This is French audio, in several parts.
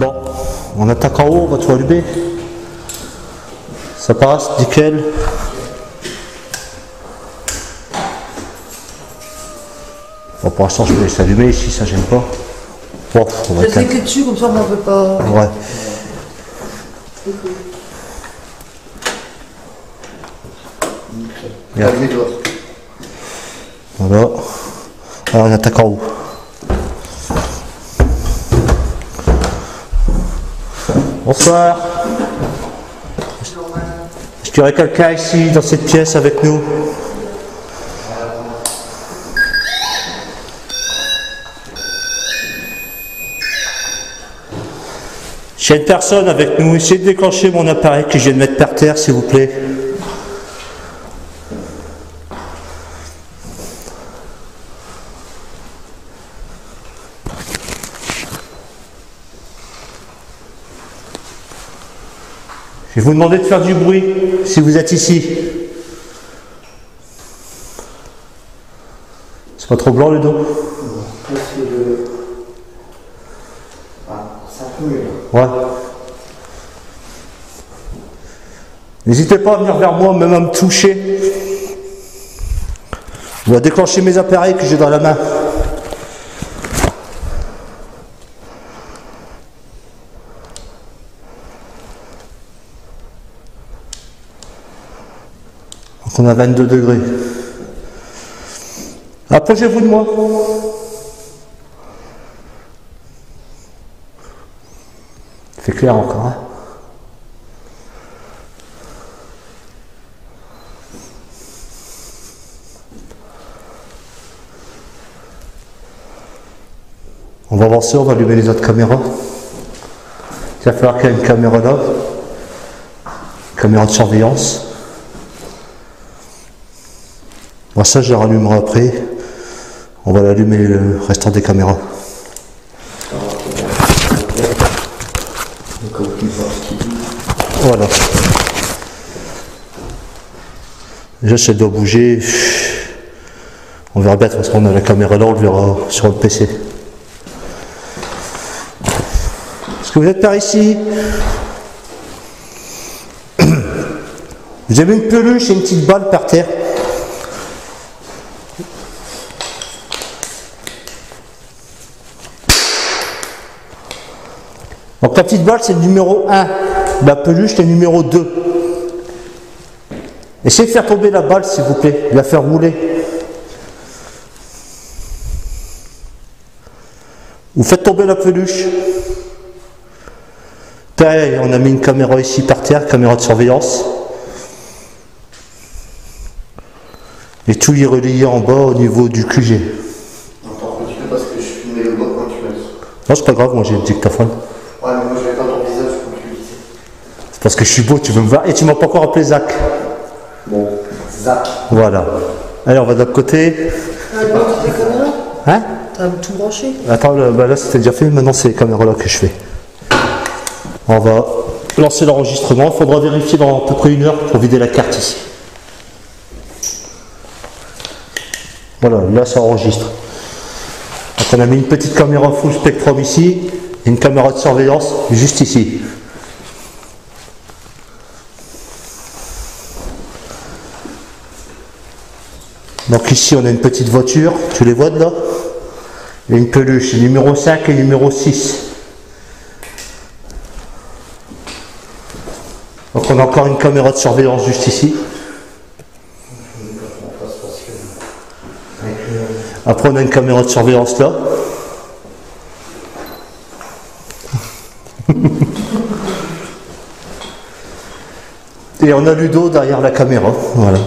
Bon, on attaque en haut, on va tout allumer. Ça passe, nickel. Bon, pour l'instant, je vais laisser allumer ici, ça j'aime pas. Bon, on va je sais que dessus, comme ça on n'en peut pas. Ouais. Regarde. Voilà. Alors on attaque en haut. Bonsoir. Est-ce qu'il y aurait quelqu'un ici dans cette pièce avec nous? J'ai une personne avec nous. Essayez de déclencher mon appareil que je viens de mettre par terre, s'il vous plaît. Je vais vous demander de faire du bruit si vous êtes ici. C'est pas trop blanc le dos? C'est un peu mieux. Ouais. N'hésitez pas à venir vers moi, même à me toucher. Je vais déclencher mes appareils que j'ai dans la main. Donc on a 22 degrés. Approchez-vous de moi. Il fait clair encore, hein? On va avancer, on va allumer les autres caméras. Il va falloir qu'il y ait une caméra là. Caméra de surveillance. Moi ça je la rallumerai après. On va l'allumer le restant des caméras. Voilà. Déjà si elle doit bouger, on verra bien de toute façon on a la caméra là, on le verra sur le PC. Est-ce que vous êtes par ici? Vous avez une peluche et une petite balle par terre. Donc la petite balle c'est le numéro 1, la peluche c'est le numéro 2. Essayez de faire tomber la balle s'il vous plaît, de la faire rouler. Vous faites tomber la peluche. Derrière, on a mis une caméra ici par terre, caméra de surveillance. Et tout y est relié en bas au niveau du QG. Attends, continue parce que je filmais le doigt quand tu m'as dit. Non c'est pas grave, moi j'ai le dictaphone. Ouais, mais moi je vais pas ton visage pour que tu le dises. C'est parce que je suis beau, tu veux me voir. Et tu m'as pas encore appelé Zach. Bon, Zach. Voilà. Allez, on va de l'autre côté. Ah, le autre, tes caméras? Hein? T'as tout branché? Attends, là c'était déjà fait, maintenant c'est les caméras là que je fais. On va lancer l'enregistrement, il faudra vérifier dans à peu près 1 heure pour vider la carte ici. Voilà, là ça enregistre. Donc on a mis une petite caméra full spectrum ici, et une caméra de surveillance juste ici. Donc ici on a une petite voiture, tu les vois de là? Et une peluche, numéro 5 et numéro 6. Donc on a encore une caméra de surveillance juste ici. Après on a une caméra de surveillance là. Et on a Ludo derrière la caméra. Voilà.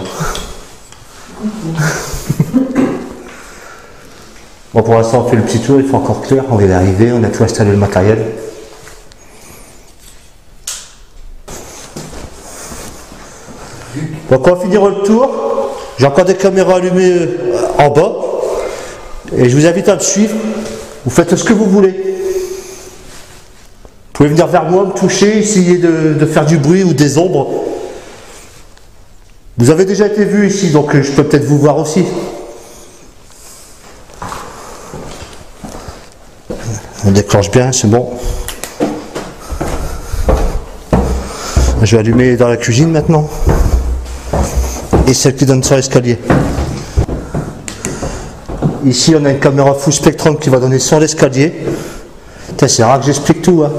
Bon pour l'instant on fait le petit tour, il faut encore clair, on va y arriver, on a tout installé le matériel. Donc on va finir le tour. J'ai encore des caméras allumées en bas. Et je vous invite à me suivre. Vous faites ce que vous voulez. Vous pouvez venir vers moi, me toucher, essayer de faire du bruit ou des ombres. Vous avez déjà été vu ici, donc je peux peut-être vous voir aussi. On déclenche bien, c'est bon. Je vais allumer dans la cuisine maintenant. Et celle qui donne sur l'escalier. Ici, on a une caméra full spectrum qui va donner sur l'escalier. C'est rare que j'explique tout. Hein.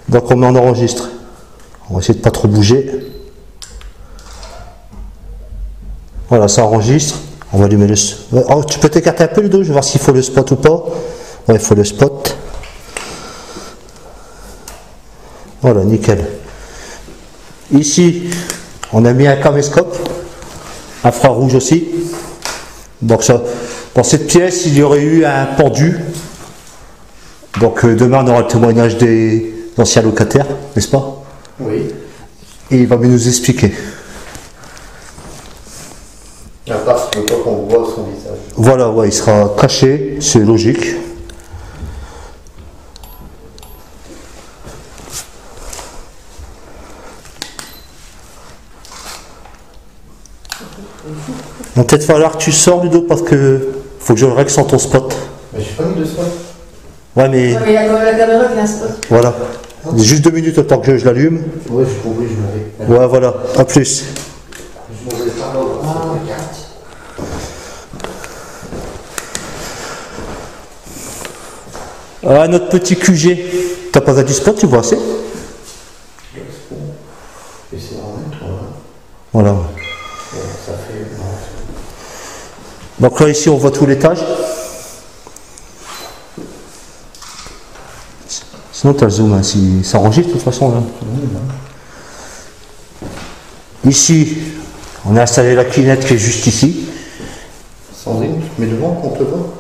Donc on met en enregistre. On va essayer de pas trop bouger. Voilà, ça enregistre. On va allumer le... Oh, tu peux t'écarter un peu le dos, je vais voir s'il faut le spot ou pas. Ouais, il faut le spot. Voilà, nickel. Ici, on a mis un caméscope. Infrarouge aussi. Donc ça, dans cette pièce, il y aurait eu un pendu. Donc demain, on aura le témoignage des anciens locataires, n'est-ce pas? Oui. Et il va bien nous expliquer. À part si veut pas qu'on voit son visage. Voilà, ouais, il sera caché, c'est logique. Il va peut-être falloir que tu sors du dos parce que faut que je règle sans ton spot. Mais j'ai pas mis de spot. Ouais, mais Ouais, mais il y a quand même la caméra qui a un spot. voilà. Juste 2 minutes le temps que je l'allume. Ouais, j'ai compris, je m'avais. Ouais, voilà, à plus. Je m'avais pas dans la carte. Ah, notre petit QG. T'as pas du spot, tu vois assez? Et c'est vraiment toi. Voilà. Ça fait. Donc là, ici, on voit tout l'étage. Sinon, tu as le zoom, hein, si ça enregistre de toute façon. Là. Ici, on a installé la clinette qui est juste ici. Sandrine, tu te mets devant qu'on te voit.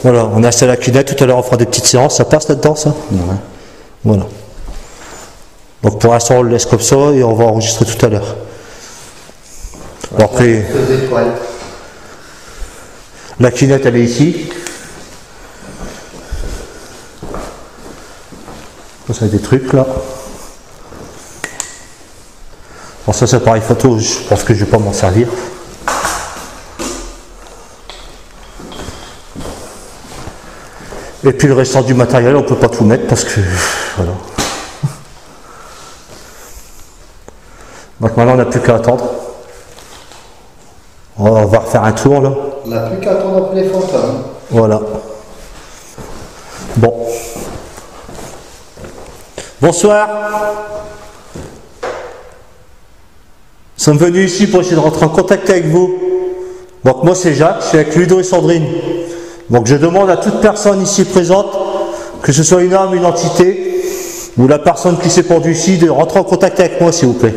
Voilà, on a installé la clinette. Tout à l'heure, on fera des petites séances. Ça passe là-dedans, ça? Ouais. Voilà. Donc pour l'instant, on le laisse comme ça et on va enregistrer tout à l'heure. Bon, après, 2 étoiles. la clinette, elle est ici. Ça, a des trucs là. Bon, ça, c'est appareil photo. Je pense que je vais pas m'en servir. Et puis le restant du matériel, on peut pas tout mettre parce que voilà. Donc maintenant, on n'a plus qu'à attendre. On va refaire un tour là. On n'a plus qu'à attendre après les fantômes. Voilà. Bon. Bonsoir. Nous sommes venus ici pour essayer de rentrer en contact avec vous. Donc moi c'est Jacques, je suis avec Ludo et Sandrine. Donc je demande à toute personne ici présente, que ce soit une âme, une entité, ou la personne qui s'est pendue ici, de rentrer en contact avec moi s'il vous plaît.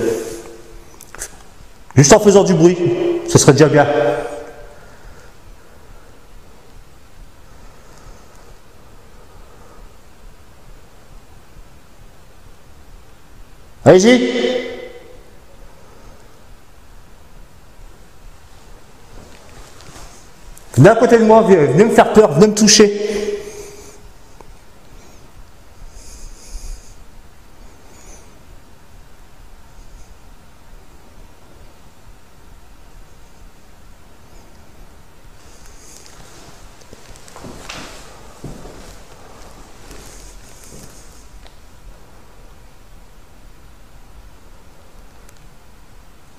Juste en faisant du bruit, ce serait déjà bien. Allez-y. Venez à côté de moi, venez me faire peur, venez me toucher.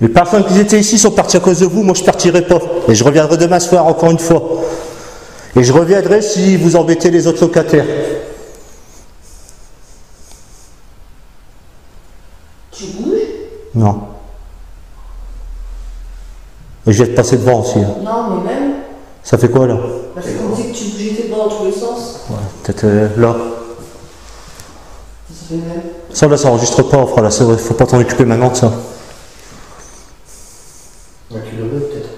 Les personnes qui étaient ici sont parties à cause de vous, moi je ne partirai pas. Et je reviendrai demain soir encore une fois. Et je reviendrai si vous embêtez les autres locataires. Tu bouges? Non. Et je vais te passer devant aussi. Hein. Non, mais même. Ça fait quoi là? Parce qu'on dit que tu bougeais tes bras dans tous les sens. Ouais, peut-être là. Ça fait même. Ça là, ça enregistre pas, on fera là. Il faut pas t'en occuper maintenant de ça. Mais tu devrais peut-être.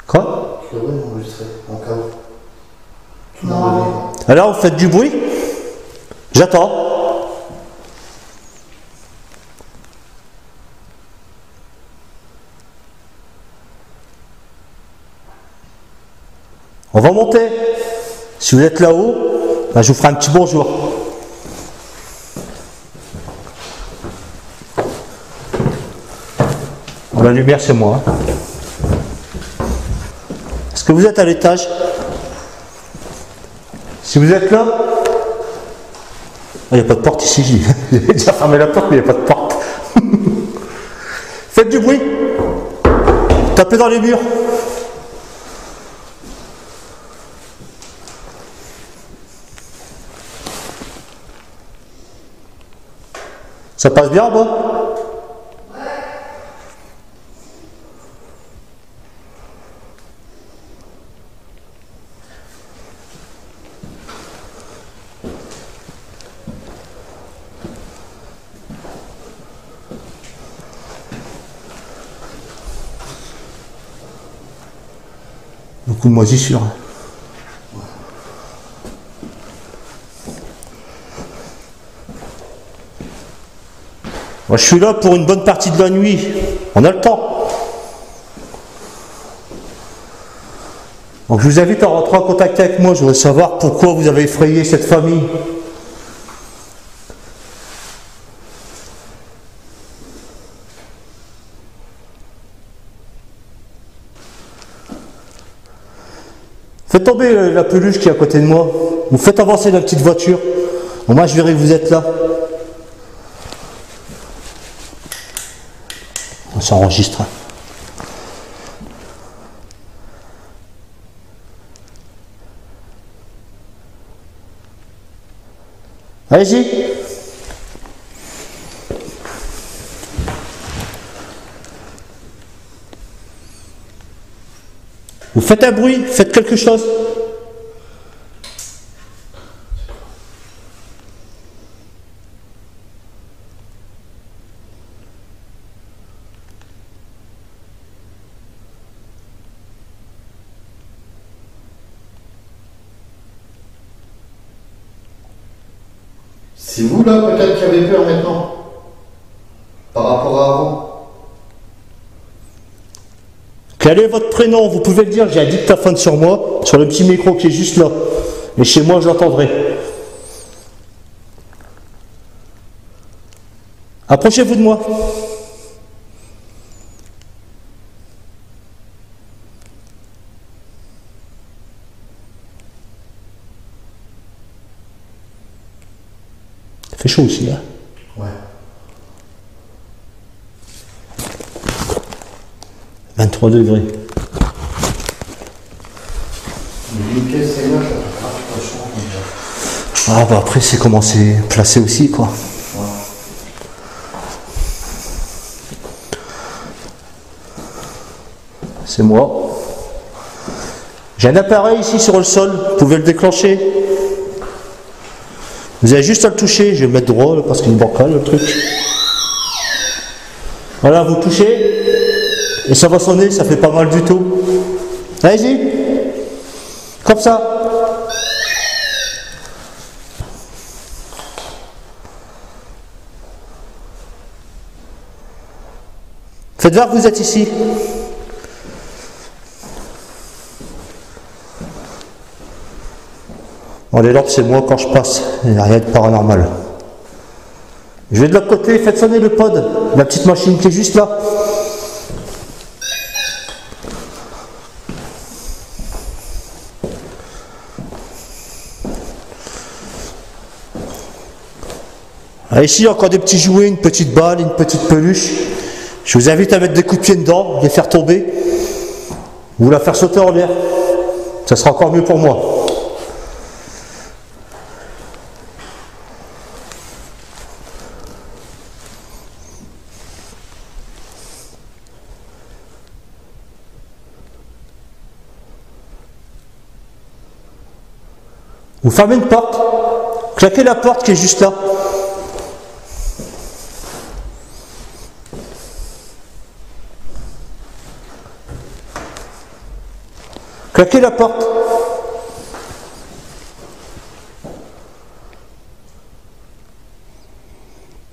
Quoi? Tu devrais m'enregistrer en cas où. Tu Non. m'en donnais. Alors, vous faites du bruit? J'attends. On va monter. Si vous êtes là-haut, ben, je vous ferai un petit bonjour. La lumière, c'est moi. Est-ce que vous êtes à l'étage? Si Si vous êtes là, il n'y a pas de porte ici, j'ai déjà fermé la porte, mais il n'y a pas de porte. Faites du bruit. Tapez dans les murs. Ça passe bien en bas? Beaucoup de moisissures. Moi, je suis là pour une bonne partie de la nuit. On a le temps. Donc, je vous invite à rentrer en contact avec moi. Je voudrais savoir pourquoi vous avez effrayé cette famille. Faites tomber la peluche qui est à côté de moi. Vous faites avancer la petite voiture. Bon, moi, je verrai que vous êtes là. On s'enregistre. Allez-y. Vous faites un bruit, faites quelque chose. C'est vous là peut-être qui avez peur maintenant par rapport à avant. Quel est votre prénom? Vous pouvez le dire, j'ai un dictaphone sur moi, sur le petit micro qui est juste là. Et chez moi, je l'entendrai. Approchez-vous de moi. Il fait chaud aussi, hein? Ouais. 23 degrés. Une pièce c'est là, ça pas chaud comme ça. Ah bah après c'est comment c'est placé aussi quoi. Ouais. C'est moi. J'ai un appareil ici sur le sol, vous pouvez le déclencher. Vous avez juste à le toucher, je vais le mettre droit là, parce qu'il est bancal le truc. Voilà, vous touchez et ça va sonner, ça fait pas mal du tout. Allez-y. Comme ça. Faites voir que vous êtes ici. Bon, les lampes, c'est moi quand je passe. Il n'y a rien de paranormal. Je vais de l'autre côté, faites sonner le pod, la petite machine qui est juste là. Ah, ici, encore des petits jouets, une petite balle, une petite peluche. Je vous invite à mettre des coups de pied dedans, les faire tomber, ou la faire sauter en l'air. Ça sera encore mieux pour moi. Vous fermez une porte, claquez la porte qui est juste là. Claquez la porte.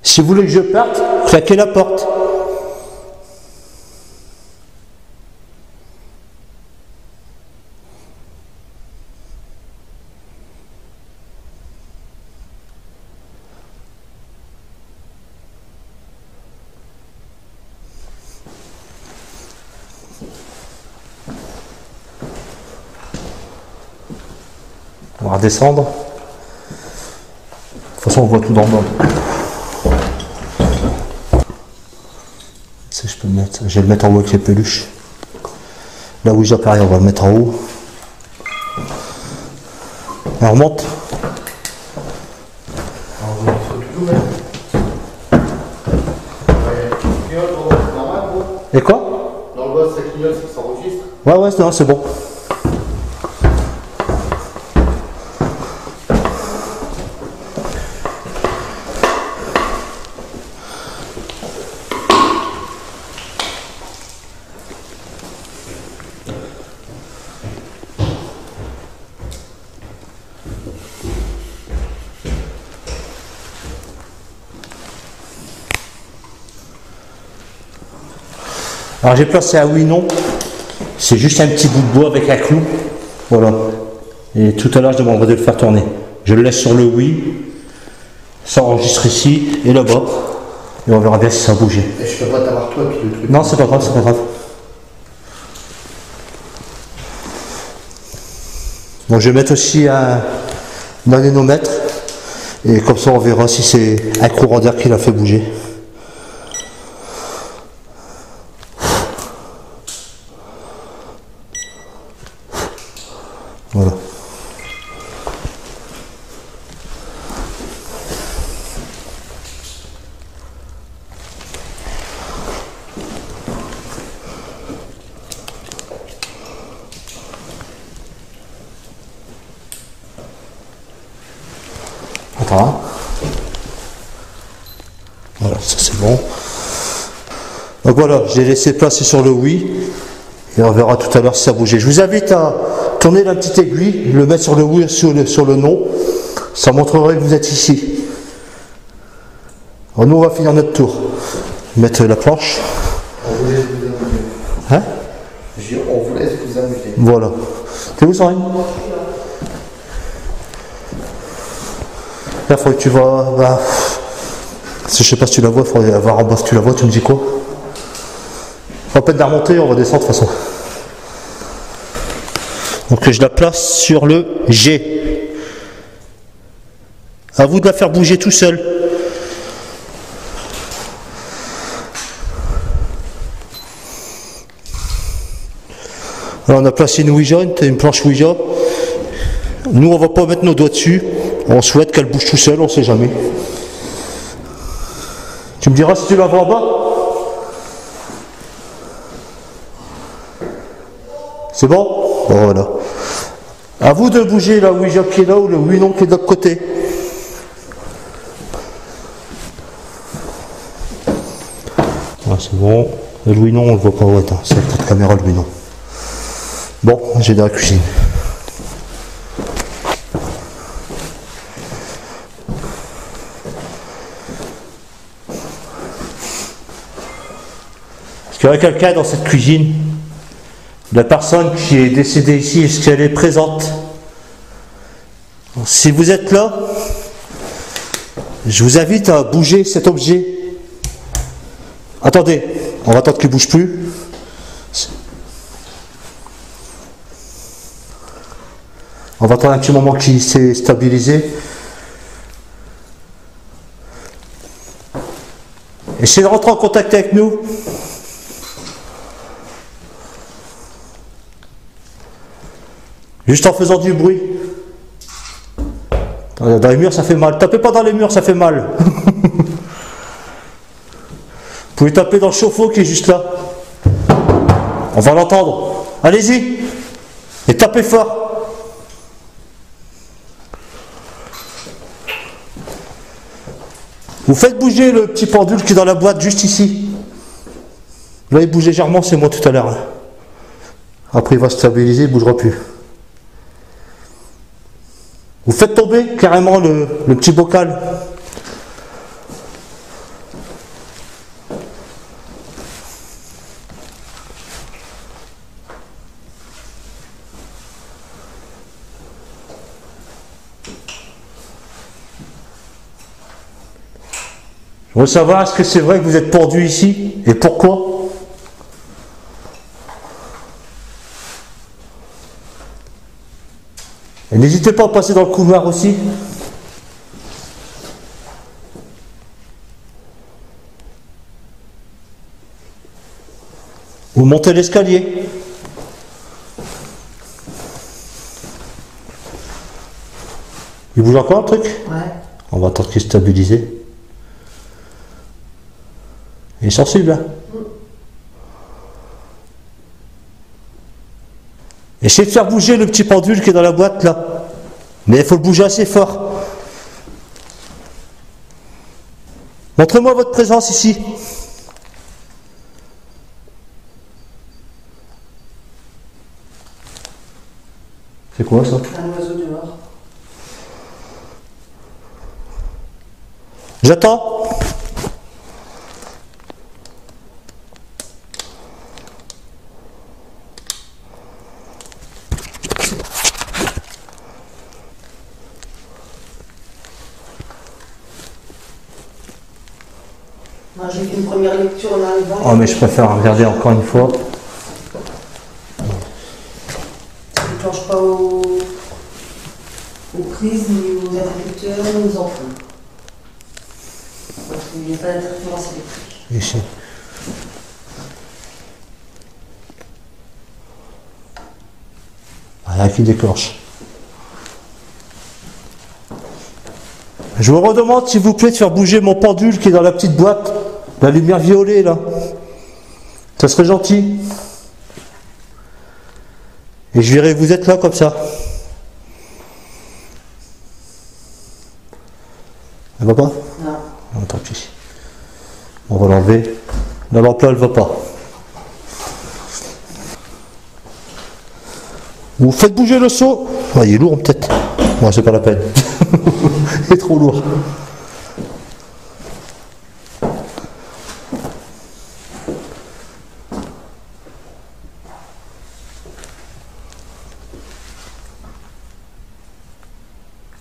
Si vous voulez que je parte, claquez la porte. va redescendre. De toute façon, on voit tout d'en bas. Si je peux le mettre, je vais le mettre en haut avec les peluches. Là où j'apparais, on va le mettre en haut. On remonte. Et quoi? Dans le bas, ça clignote, ça s'enregistre. Ouais, ouais, non, c'est bon. Alors j'ai placé un oui non, c'est juste un petit bout de bois avec un clou, voilà. Et tout à l'heure je demanderai de le faire tourner. Je le laisse sur le oui, ça enregistre ici et là-bas, et on verra bien si ça a bougé. Et je peux pas t'avoir toi puis le truc. Non, c'est pas grave, c'est pas grave. Bon, je vais mettre aussi un anémomètre, et comme ça on verra si c'est un courant d'air qui l'a fait bouger. Voilà. Attends. Voilà, ça c'est bon. Donc voilà, j'ai laissé placer sur le oui. Et on verra tout à l'heure si ça bougeait. Je vous invite à tourner la petite aiguille, le mettre sur le oui, sur le non. Ça montrerait que vous êtes ici. Alors nous on va finir notre tour. Mettre la planche. On vous laisse vous amuser. Hein? On vous laisse vous amuser. Voilà. T'es où, Sandrine? Là, il faudrait que tu vas. Bah, je sais pas si tu la vois, il faudrait voir en bas si tu la vois, tu me dis quoi? Pas peine de la remonter, on va descendre de toute façon. Donc je la place sur le G. À vous de la faire bouger tout seul. Alors on a placé une Ouija, une planche Ouija. Nous on va pas mettre nos doigts dessus. On souhaite qu'elle bouge tout seul, on sait jamais. Tu me diras si tu la vois en bas? C'est bon? Bon, voilà. À vous de bouger la Ouija qui est là ou le oui non qui est de l'autre côté. Ah, c'est bon. Le oui non on le voit pas. Ouais, c'est la caméra le oui non. Bon, j'ai dans la cuisine. Est-ce qu'il y aurait quelqu'un dans cette cuisine? La personne qui est décédée ici, est-ce qu'elle est présente? Si vous êtes là, je vous invite à bouger cet objet. Attendez, on va attendre qu'il ne bouge plus. On va attendre un petit moment qu'il s'est stabilisé. Essayez de rentrer en contact avec nous. Juste en faisant du bruit. Dans les murs, ça fait mal. Tapez pas dans les murs, ça fait mal. Vous pouvez taper dans le chauffe-eau qui est juste là. On va l'entendre. Allez-y. Et tapez fort. Vous faites bouger le petit pendule qui est dans la boîte juste ici. Là, il bouge légèrement, c'est moi tout à l'heure. Après, il va se stabiliser, il ne bougera plus. Vous faites tomber carrément le petit bocal. Je veux savoir, est-ce que c'est vrai que vous êtes pendu ici? Et pourquoi? Et n'hésitez pas à passer dans le couloir aussi. Ou montez l'escalier. Il bouge encore un truc? Ouais. On va attendre qu'il se stabilise. Il est sensible, hein? Essayez de faire bouger le petit pendule qui est dans la boîte là. Mais il faut le bouger assez fort. Montrez-moi votre présence ici. C'est quoi ça? Un oiseau dehors. J'attends. Moi, j'ai fait une première lecture en arrivant. Oh mais je préfère regarder encore une fois. Ça ne déclenche pas aux prises, ni aux interrupteurs, ni aux ampoules. Donc, il n'y a pas d'interférence électrique. Ici. Rien qui déclenche. Je vous redemande s'il vous plaît de faire bouger mon pendule qui est dans la petite boîte. La lumière violet là. Ça serait gentil. Et je verrai vous êtes là comme ça. Elle va pas? Non. Non, tant pis. On va l'enlever. La lampe là elle va pas. Vous faites bouger le seau. Ah, il est lourd peut-être. Moi c'est pas la peine. Il est trop lourd.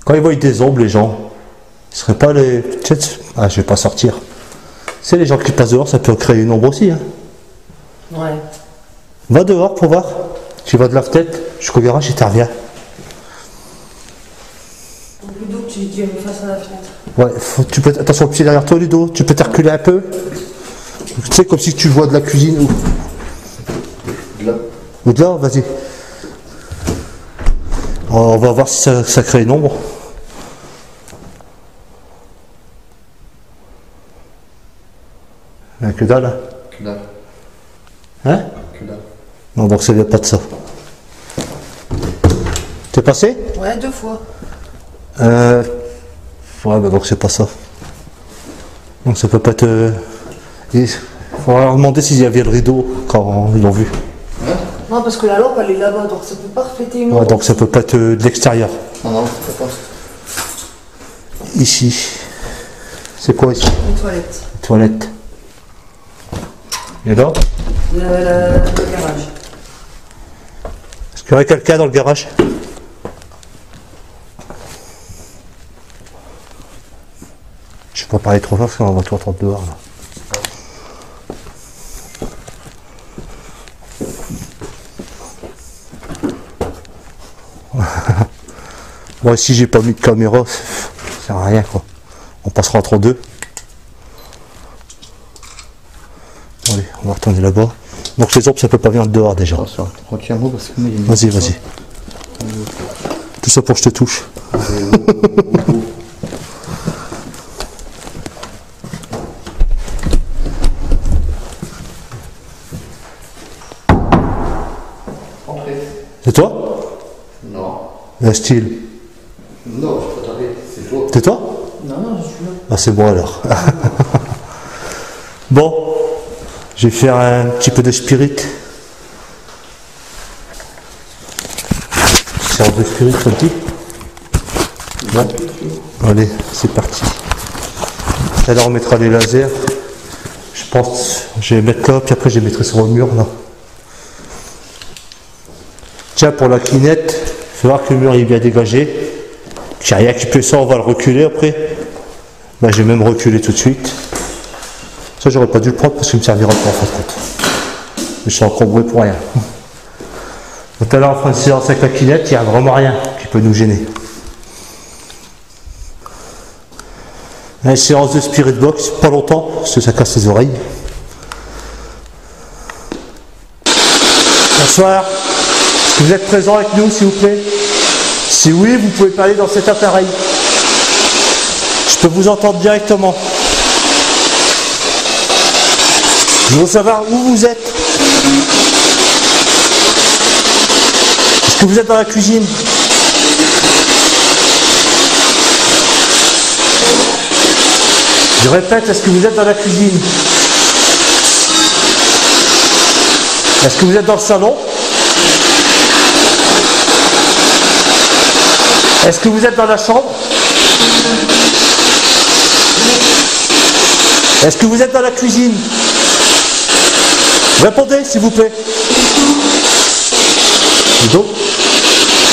Quand ils voient des ombres, les gens, ce serait pas les... Ah, je vais pas sortir. C'est les gens qui passent dehors, ça peut créer une ombre aussi. Hein. Ouais. Va dehors pour voir. Tu vas de la fenêtre jusqu'au garage et tu reviens. Ludo, tu me face à la fenêtre. Ouais, tu peux, attention, le pied derrière toi, Ludo. Tu peux te reculer un peu. Tu sais, comme si tu vois de la cuisine ou... Là. Ou de là, vas-y. On va voir si ça crée une ombre. Que dalle, hein? Que dalle. Hein? Que dalle. Non, donc ça vient pas de ça. T'es passé? Ouais, 2 fois. Ouais, bah donc c'est pas ça. Donc ça peut pas être... Il faudra leur demander s'il y avait le rideau quand ils l'ont vu. Non, parce que la lampe, elle est là-bas, donc ça peut pas refléter une Ouais, ombre. donc ça peut pas être de l'extérieur. Non, non, je peux pas. Ici. C'est quoi ici? Les toilettes. Toilette. Et là? Le garage. Est-ce qu'il y aurait quelqu'un dans le garage? Je peux pas parler trop fort parce qu'on va tout entendre dehors là. Moi ici j'ai pas mis de caméra, ça sert à rien quoi. On passera entre deux. Allez, on va retourner là-bas. Donc les orbes ça peut pas venir de dehors déjà. Attention, retiens-moi parce que... Vas-y, vas-y. Tout ça pour que je te touche. C'est toi? Non. Un style. Non, je peux t'arrêter, c'est toi. C'est toi? Non, non, je suis là. Ah c'est bon alors. Bon, je vais faire un petit peu de spirit. Séance de spirit, ça te dit? Bon. Allez, c'est parti. Alors on mettra les lasers. Je pense, je vais les mettre là, puis après je les mettrai sur le mur là. Tiens, pour la clinette, il faut voir que le mur est bien dégagé. J'ai rien qui peut ça, on va le reculer après. Là, je vais même reculer tout de suite. Ça, j'aurais pas dû le prendre parce qu'il me servira pas en fin de compte. Je suis encombré pour rien. Tout à l'heure, en fin de séance avec la clinette, il n'y a vraiment rien qui peut nous gêner. Une séance de spirit box, pas longtemps, parce que ça casse les oreilles. Bonsoir. Est-ce que vous êtes présent avec nous, s'il vous plaît? Si oui, vous pouvez parler dans cet appareil. Je peux vous entendre directement. Je veux savoir où vous êtes. Est-ce que vous êtes dans la cuisine? Je répète, est-ce que vous êtes dans la cuisine? Est-ce que vous êtes dans le salon? Est-ce que vous êtes dans la chambre? Est-ce que vous êtes dans la cuisine? Répondez, s'il vous plaît. Ludo?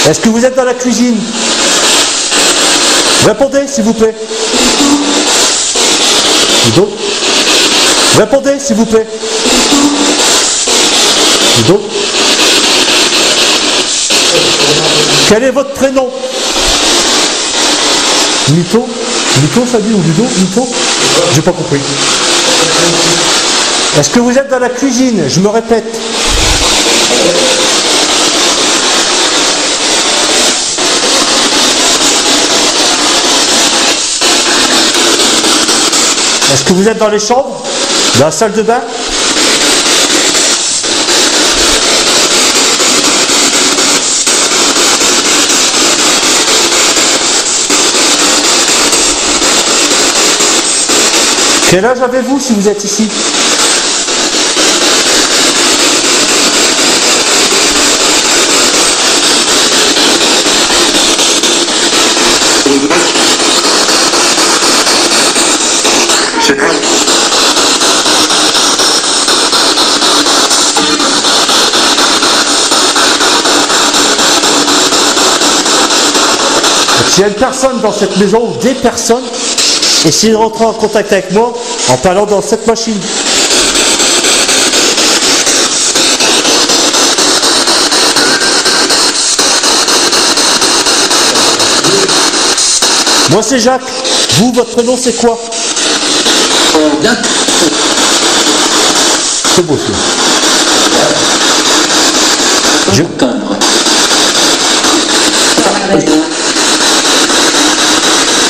Est-ce que vous êtes dans la cuisine? Répondez, s'il vous plaît. Ludo? Répondez, s'il vous plaît. Ludo? Quel est votre prénom? Mito? Mito, ça dit, ou Ludo? Mito? J'ai pas compris. Est-ce que vous êtes dans la cuisine? Je me répète. Est-ce que vous êtes dans les chambres? Dans la salle de bain? Quel âge avez-vous si vous êtes ici? S'il y a une personne dans cette maison ou des personnes, essayez de rentrer en contact avec moi en parlant dans cette machine. Moi c'est Jacques. Vous, votre prénom c'est quoi? C'est beau ça.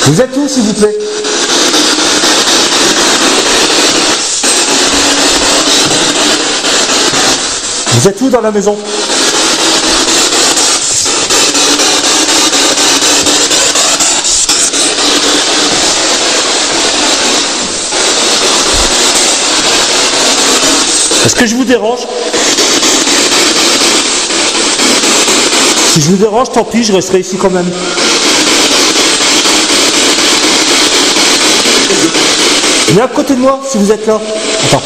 Vous êtes où s'il vous plaît? Vous êtes où dans la maison? Est-ce que je vous dérange? Si je vous dérange, tant pis, je resterai ici quand même. Venez à côté de moi si vous êtes là. Attends.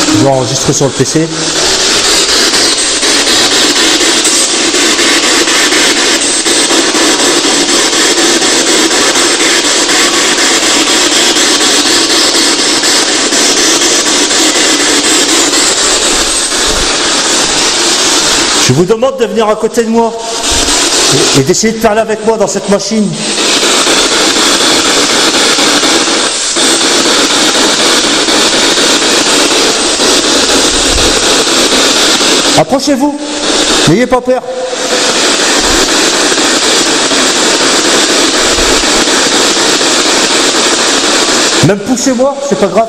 Je vais enregistrer sur le PC. Je vous demande de venir à côté de moi et d'essayer de parler avec moi dans cette machine. Approchez-vous, n'ayez pas peur. Même poussez-moi, c'est pas grave.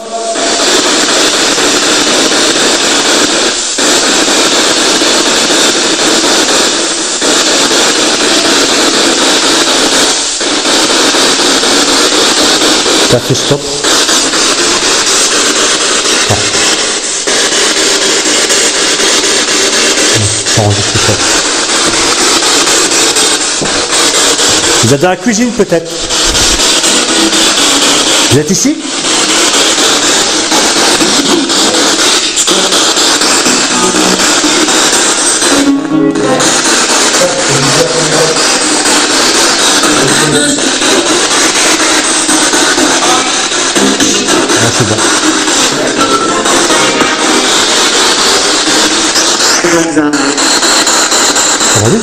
Ça fait stop. Vous êtes dans la cuisine peut-être? Vous êtes ici? Ah, c'est bon. Ça va aller?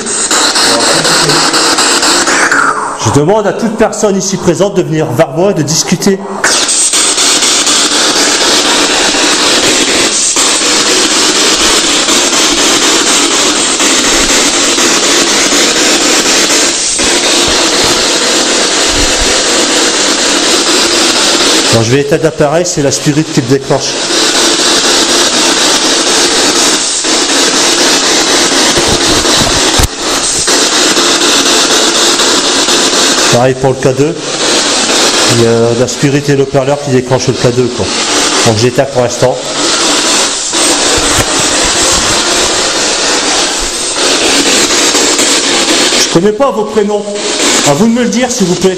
Je demande à toute personne ici présente de venir vers moi et de discuter. Quand je vais éteindre l'appareil, c'est la spirit qui le déclenche. Pareil pour le K2, il y a la spirit et l'haut-parleur qui déclenchent le K2 quoi. Donc j'éteins pour l'instant. Je connais pas vos prénoms. À vous de me le dire s'il vous plaît.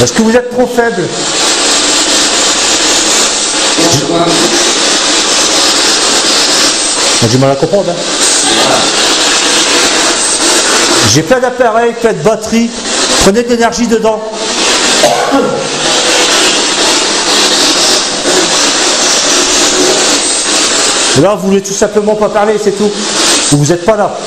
Est-ce que vous êtes trop faible? J'ai du mal à comprendre. Hein. J'ai plein d'appareils, plein de batteries. Prenez de l'énergie dedans. Et là, vous voulez tout simplement pas parler, c'est tout. Ou vous n'êtes pas là.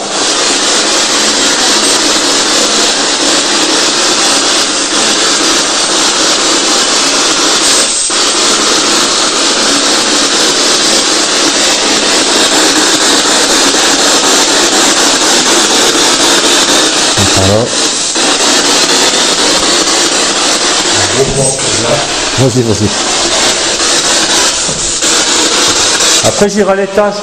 Vas-y, vas-y. Après, j'irai à l'étage.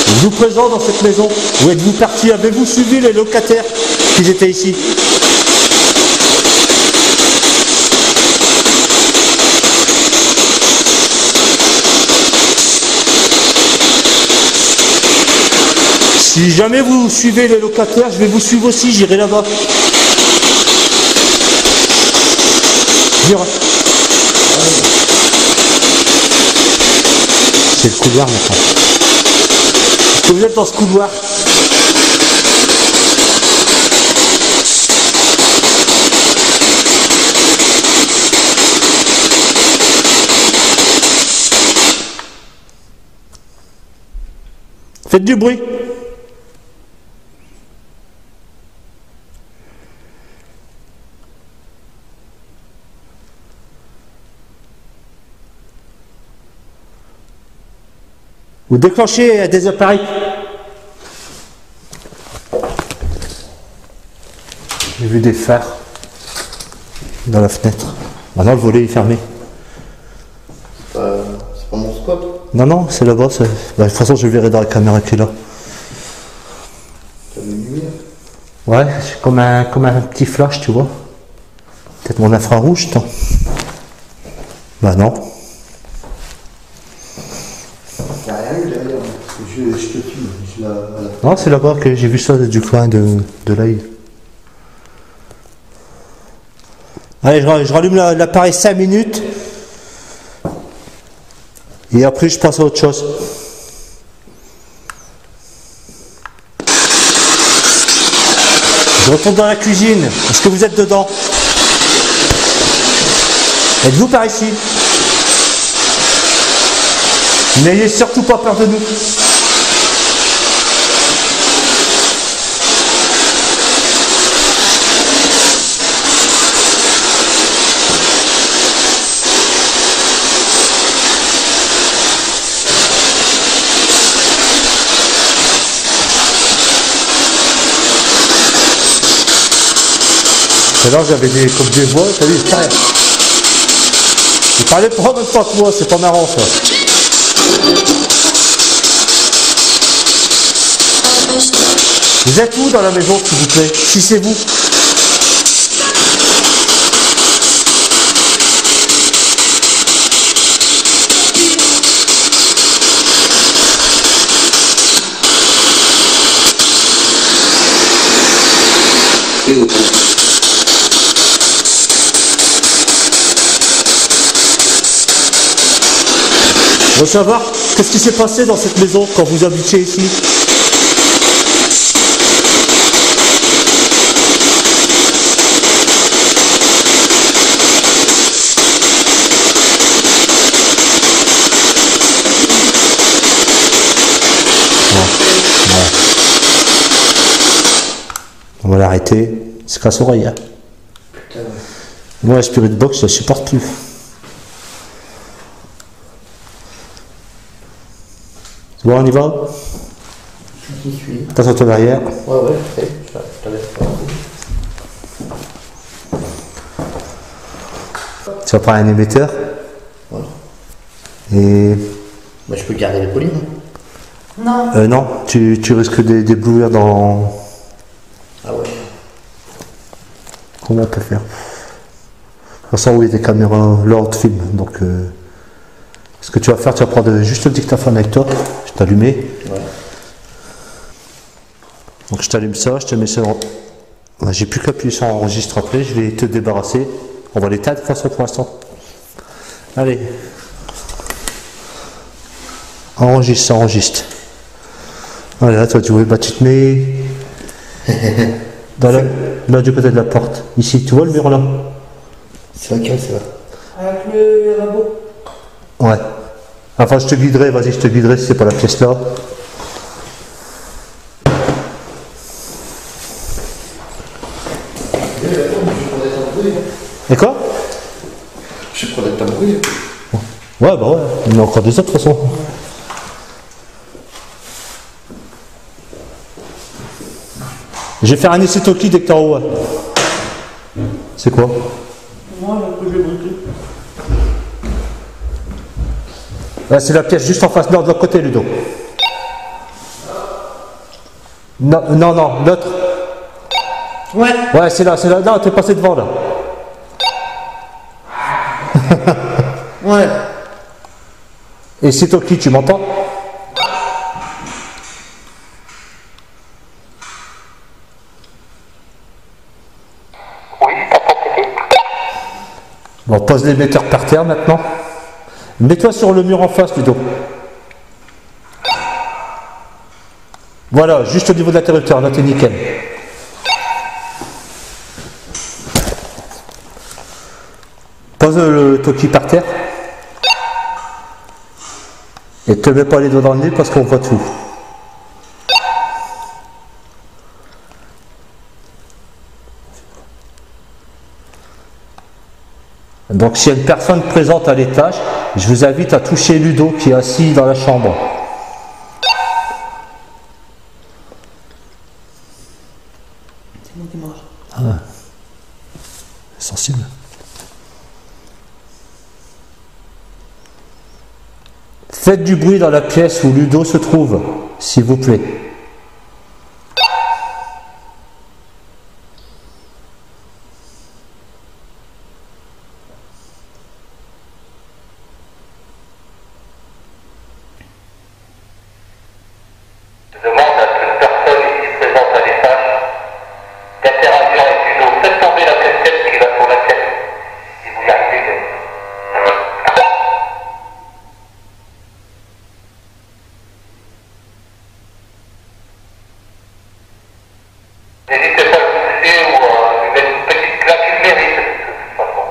Êtes-vous présent dans cette maison? Où êtes-vous parti? Avez-vous suivi les locataires qui étaient ici? Si jamais vous suivez les locataires, je vais vous suivre aussi, j'irai là-bas. C'est le couloir maintenant. Est-ce que vous êtes dans ce couloir? Faites du bruit. Vous déclenchez des appareils. J'ai vu des phares dans la fenêtre. Maintenant le volet est fermé. C'est pas mon spot. Non, non, c'est là-bas. Bah, de toute façon, je le verrai dans la caméra qui est là. T'as une lumière? Ouais, c'est comme un petit flash, tu vois. Peut-être mon infrarouge, attends. Bah non. Il n'y a rien eu derrière. Je te filme. Voilà. Non, c'est là-bas que j'ai vu ça du coin de l'œil. Allez, je rallume l'appareil 5 minutes. Et après, je passe à autre chose. Je retourne dans la cuisine. Est-ce que vous êtes dedans? Êtes-vous par ici? N'ayez surtout pas peur de nous. Tout à l'heure j'avais comme des voix, t'as vu, carré. Il parlait pas en même temps que moi, c'est pas marrant ça. Vous êtes où dans la maison, s'il vous plaît? Si c'est vous. On veut savoir qu'est-ce qui s'est passé dans cette maison quand vous habitiez ici. On va l'arrêter. C'est casse-oreille. Hein. Putain, ouais. Moi, la spirit box, je la supporte plus. C'est bon, on y va? J'y suis. Attention ton arrière. Ouais, ouais, je sais. Je te laisse pas. Tu vas prendre un émetteur. Voilà. Et Bah, je peux garder les polines. Non. non, tu risques d'éblouir dans... Ah ouais. Comment on peut faire? De toute façon, oui, des caméras, là on te filme. Donc, ce que tu vas faire, tu vas prendre juste le dictaphone avec toi. Je vais t'allumer. Ouais. Donc, je t'allume ça, je te mets ça en... Ouais, j'ai plus qu'à appuyer sur enregistre après, je vais te débarrasser. On va l'éteindre de toute façon pour l'instant. Allez. Enregistre, ça enregistre. Voilà, toi tu vois, bah tu te mets dans là du côté de la porte. Ici, tu vois le mur là? C'est laquelle, c'est là? Avec le lavabo. Ouais. Enfin, je te guiderai, vas-y, je te guiderai si c'est pas la pièce là. Et quoi? Je suis prêt à t'embrouiller. Ouais, bah ouais, il y en a encore des autres de toute façon. Je vais faire un essai Toki dès que t'es en haut. C'est quoi? Moi, j'ai le bruit. Là, c'est la pièce juste en face, non, de l'autre côté, Ludo. Non, non, non, l'autre. Ouais. Ouais, c'est là, non, t'es passé devant là. Ouais. Et c'est Toki, tu m'entends? Bon, pose l'émetteur par terre maintenant. Mets-toi sur le mur en face, Ludo. Voilà, juste au niveau de l'interrupteur, là t'es nickel. Pose le Toki par terre. Et te mets pas les doigts dans le nez parce qu'on voit tout. Donc s'il y a une personne présente à l'étage, je vous invite à toucher Ludo qui est assis dans la chambre. C'est moi qui mange. Ah, sensible. Faites du bruit dans la pièce où Ludo se trouve, s'il vous plaît. Je demande à toute personne ici présente à l'étage d'interagir avec Ludo. Faites tomber la casquette qui va sur la tête. Si vous y arrivez. N'hésitez pas à le pousser ou à lui mettre une petite claque, il mérite de toute façon.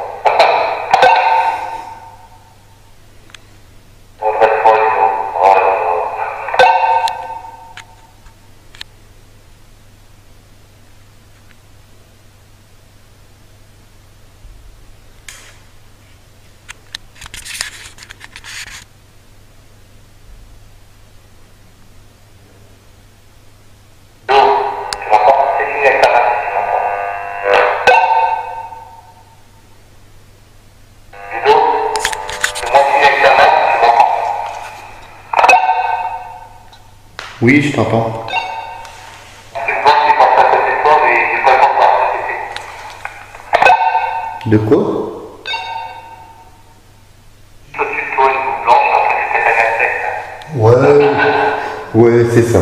Redresse-toi, Ludo. Oh là là. Tu m'entends? C'est fini avec ta main, tu m'entends? Ludo, c'est moi qui avec ta main, tu m'entends? Oui, je t'entends. C'est moi qui pense à côté de toi, mais il est vraiment pas à côté. De quoi? Au-dessus de toi, une boule blanche, en fait, c'est un insecte. Ouais, c'est ça.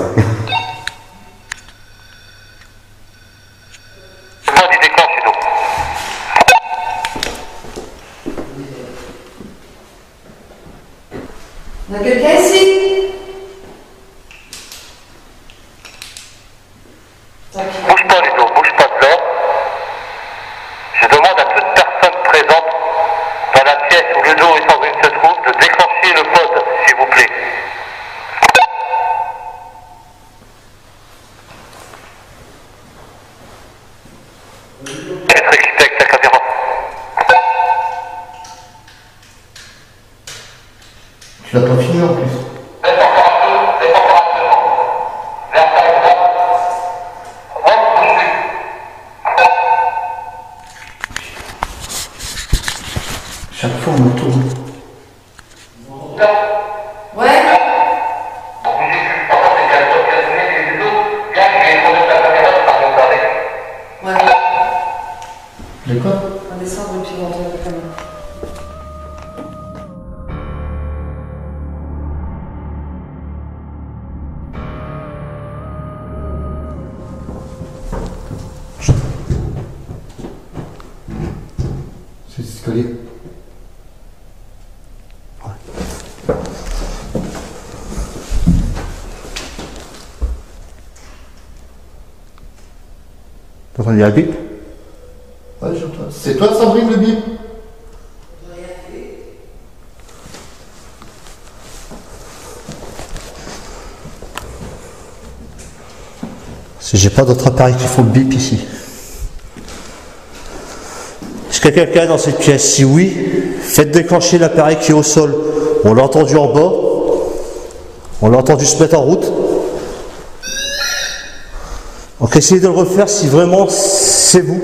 C'est moi qui déclenche, Ludo. D'accord. Bouge pas les dos, bouge pas de là. Je demande à toute personne présente dans la pièce où le dos et Sandrine se trouvent de déclencher le pod, s'il vous plaît. Être équipé avec la caméra. Tu l'as pas fini en plus. Laisse encore un peu, laisse encore un peu. Vers ta droite. Hop, bougez. Chaque fois on me tourne. Ouais. Ouais. De quoi? On descend et puis on rentre avec la caméra. C'est escalier. T'as entendu la bip? Ouais, j'entends. C'est toi Sandrine le bip? Si j'ai pas d'autres appareils qui font le bip ici. Est-ce qu'il y a quelqu'un dans cette pièce? Si oui, faites déclencher l'appareil qui est au sol. On l'a entendu en bas. On l'a entendu se mettre en route. Donc essayez de le refaire si vraiment c'est vous.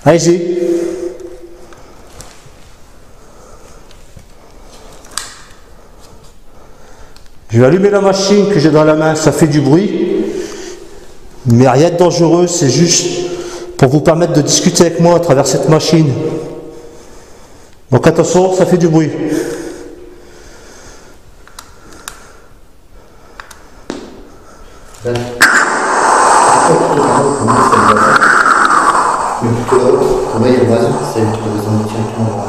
Allez-y. Je vais allumer la machine que j'ai dans la main, ça fait du bruit. Mais rien de dangereux, c'est juste pour vous permettre de discuter avec moi à travers cette machine. Donc attention, ça fait du bruit. Là. Comment il y a le voisin? C'est le voisin directement.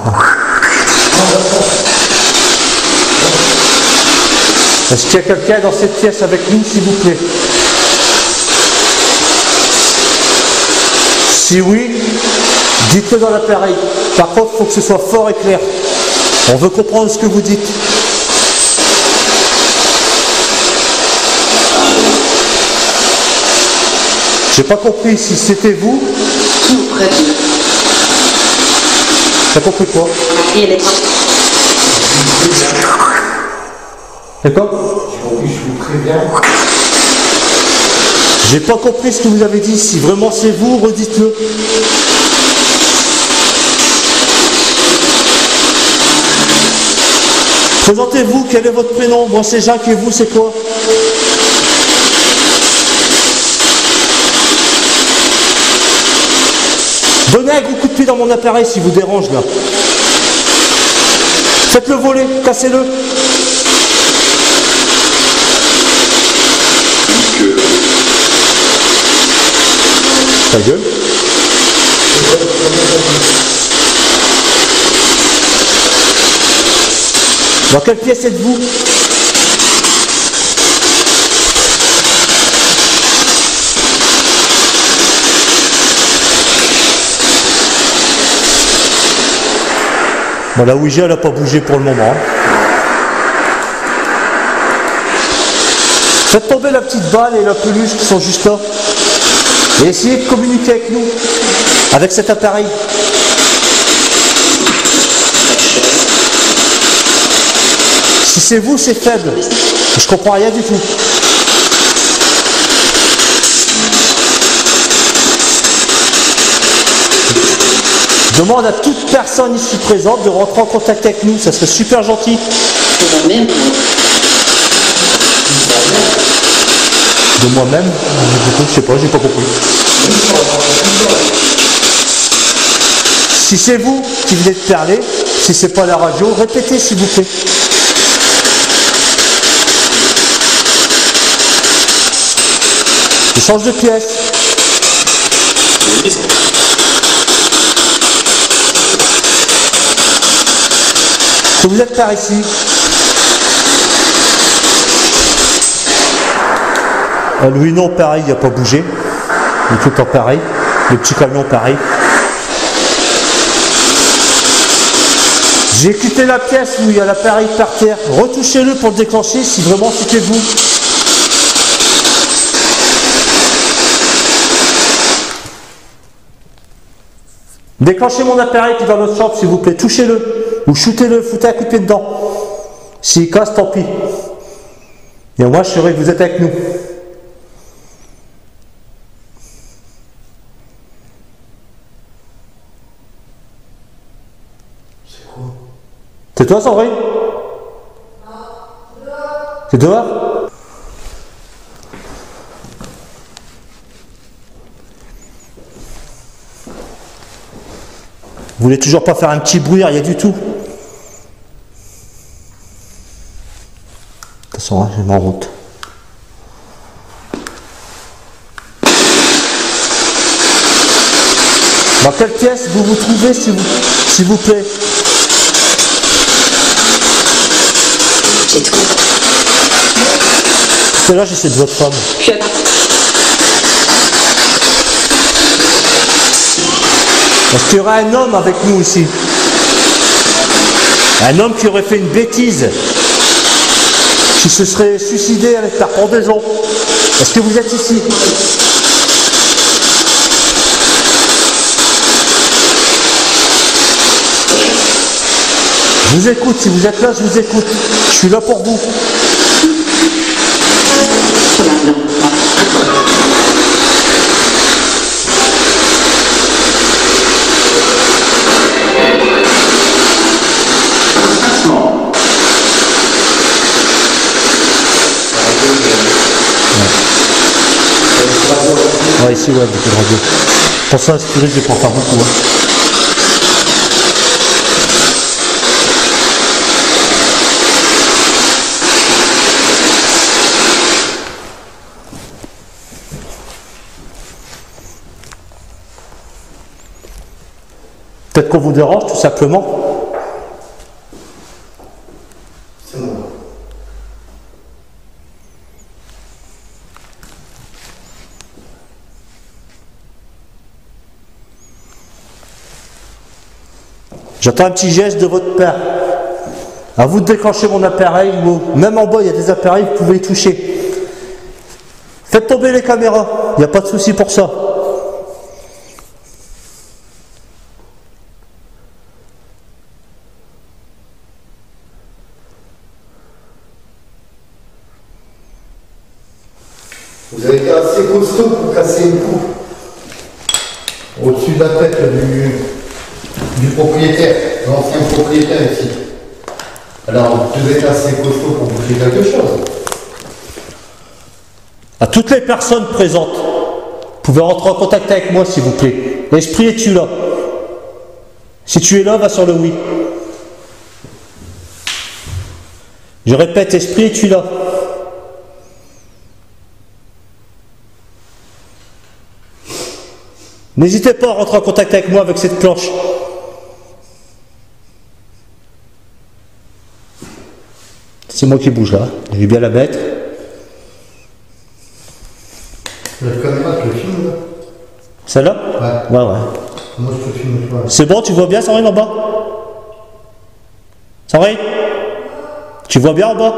Est-ce qu'il y a quelqu'un dans cette pièce avec nous, s'il vous plaît? Si oui, dites-le dans l'appareil. Par contre, il faut que ce soit fort et clair. On veut comprendre ce que vous dites. J'ai pas compris si c'était vous. Tout près de T'as compris quoi? et les bras. D'accord? Je vous préviens. J'ai pas compris ce que vous avez dit. Si vraiment c'est vous, redites-le. Présentez-vous, quel est votre prénom? Moi c'est Jacques et vous c'est quoi? Donnez un gros coup de pied dans mon appareil s'il vous dérange là. Faites-le voler, cassez-le. Ta gueule. Dans quelle pièce êtes-vous? Bon, la Ouija, elle n'a pas bougé pour le moment. Faites tomber la petite balle et la peluche qui sont juste là. Et essayez de communiquer avec nous, avec cet appareil. Si c'est vous, c'est faible. Je comprends rien du tout. Je demande à toute personne ici présente de rentrer en contact avec nous, ça serait super gentil. De moi-même. De moi-même, je sais pas, j'ai pas compris. Si c'est vous qui venez de parler, si c'est pas la radio, répétez s'il vous plaît. Je change de pièce. Que vous êtes par ici. Lui non, pareil, il n'a pas bougé. Il est tout le temps pareil. Le petit camion pareil. J'ai quitté la pièce où il y a l'appareil par terre. Retouchez-le pour le déclencher si vraiment c'était vous. Déclenchez mon appareil qui est dans notre chambre s'il vous plaît. Touchez-le. Ou shootez-le, foutez un coup de pied dedans. S'il casse, tant pis. Et moi, je saurai que vous êtes avec nous. C'est quoi? C'est toi, Sandrine? C'est dehors? Vous voulez toujours pas faire un petit bruit, rien du tout? De toute façon, je vais en route. Dans quelle pièce vous vous trouvez, s'il vous plaît? J'ai tout. Quel âge c'est de votre femme? Je... Est-ce qu'il y aurait un homme avec nous ici? Un homme qui aurait fait une bêtise, qui se serait suicidé avec la pendaison. Est-ce que vous êtes ici? Je vous écoute, si vous êtes là, je vous écoute. Je suis là pour vous. Ouais, ici, ouais, beaucoup de radio. Pour ça, c'est risque de pas faire beaucoup. Hein. Peut-être qu'on vous dérange, tout simplement. C'est moi. J'entends un petit geste de votre père. À vous de déclencher mon appareil, ou même en bas, il y a des appareils, vous pouvez les toucher. Faites tomber les caméras, il n'y a pas de souci pour ça. Vous avez été assez costaud pour casser une coupe au-dessus de la tête du propriétaire, l'ancien propriétaire ici. Alors vous devez être assez costaud pour bouger quelque chose. À toutes les personnes présentes, vous pouvez rentrer en contact avec moi s'il vous plaît. L'esprit, es-tu là? Si tu es là, va sur le oui. Je répète, esprit, es-tu là? N'hésitez pas à rentrer en contact avec moi avec cette planche. C'est moi qui bouge là, je vais bien la mettre. La caméra te le filme là? Celle-là? Ouais. Ouais, ouais. Moi je te filme toi. C'est bon, tu vois bien Sandrine en bas? Sandrine? Tu vois bien en bas?